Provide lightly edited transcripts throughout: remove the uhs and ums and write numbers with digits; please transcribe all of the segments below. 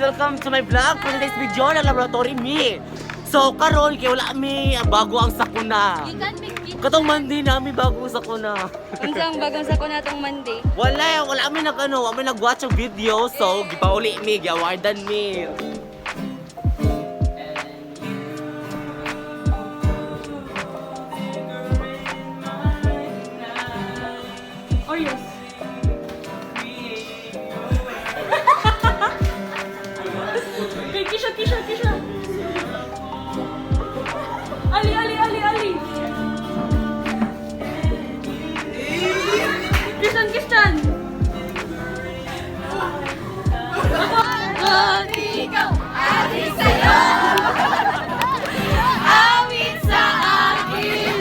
Welcome to my vlog. For today's video na Laboratory Me. So, karon kay wala mi bago ang sakuna. Katong Monday na mi bago ang sakuna. Unsang bagong sakuna tong Monday? Wala mi nag-watch ang video. So, gipauli mi, gi-awardan mi. Oreos. Kisha. Ali. Kistan. Ikaw, ati sa'yo. Awit sa akin.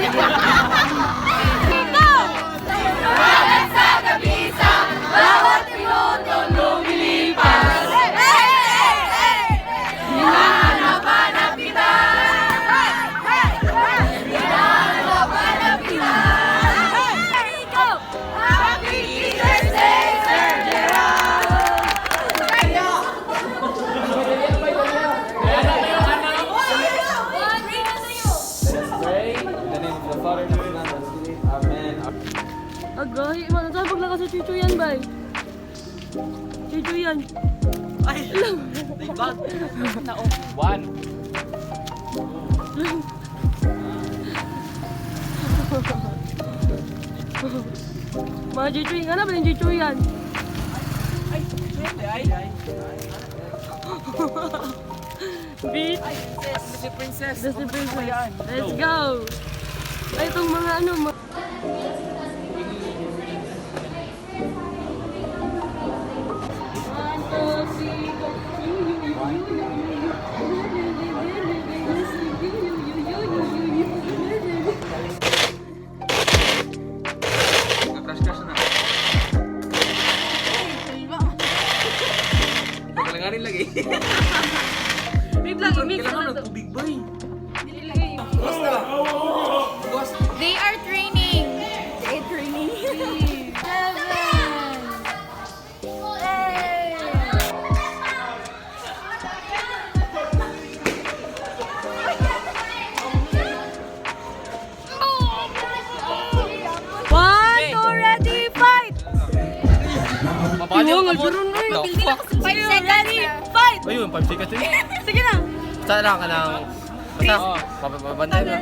Ikaw, walang sa gabisa. Bawat minuto lumilipas. Hinahanap kita. Ikaw, happy Teacher's Day, Sir Gerald. Pray in the name of the Father, and of the Son, and of the Spirit. Amen. Agay, matatapag lang kasi chuchu yan, bay. Chuchu yan. Ay, bag. One. Mga chuchu yan, ano ba yung chuchu yan? Beat. Si Princess. Disney Princess. Let's go. Ay, itong mga ano, Crush na. Kalanganin lagi. Wait lang, i-mix. Tubig ba eh? They are training. Seven. One, two, ready, fight! Mabaliw ka mo. No, fuck. 5 seconds, fight! Ayun, 5 seconds din. Sige na. Saan lang ka ng... Basta, babantay na.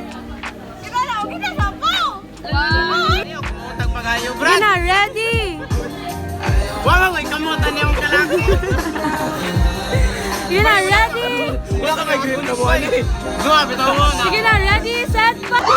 Kumutang pagayo, Sige na, ready! Wow, kamutan niya ang kalang. Sige na, ready! Wala ka may green na buhay eh. Zuha, bitaw mo na. Sige na, ready, set, fight!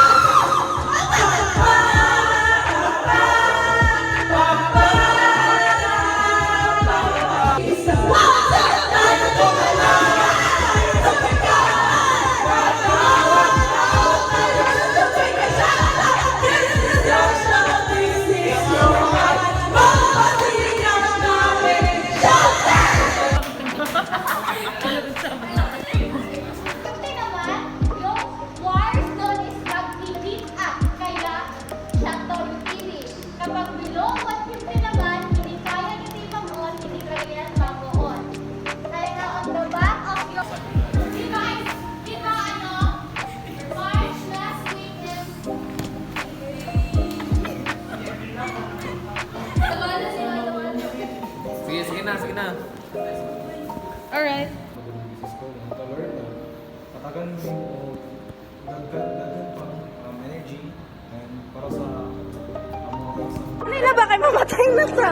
Sige na. Alright. Katagan mo dagdag pang energy and para sa mga isang Hindi na ba kayo mamatay na sa?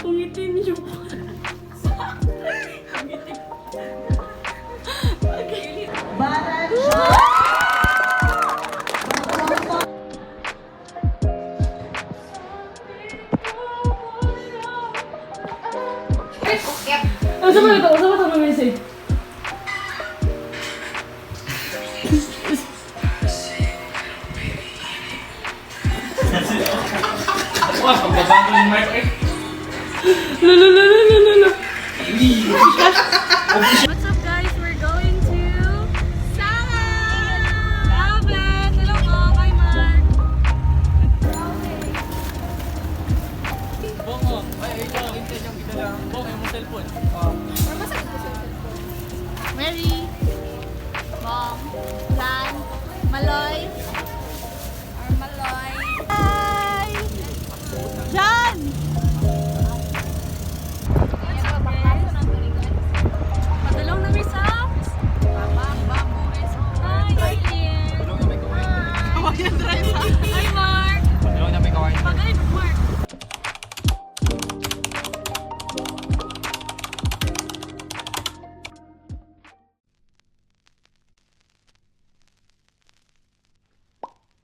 Pungitin niyo po. Usap mo ito message. Wah, pagbabago yung mic eh. Lululululululu. Hindi.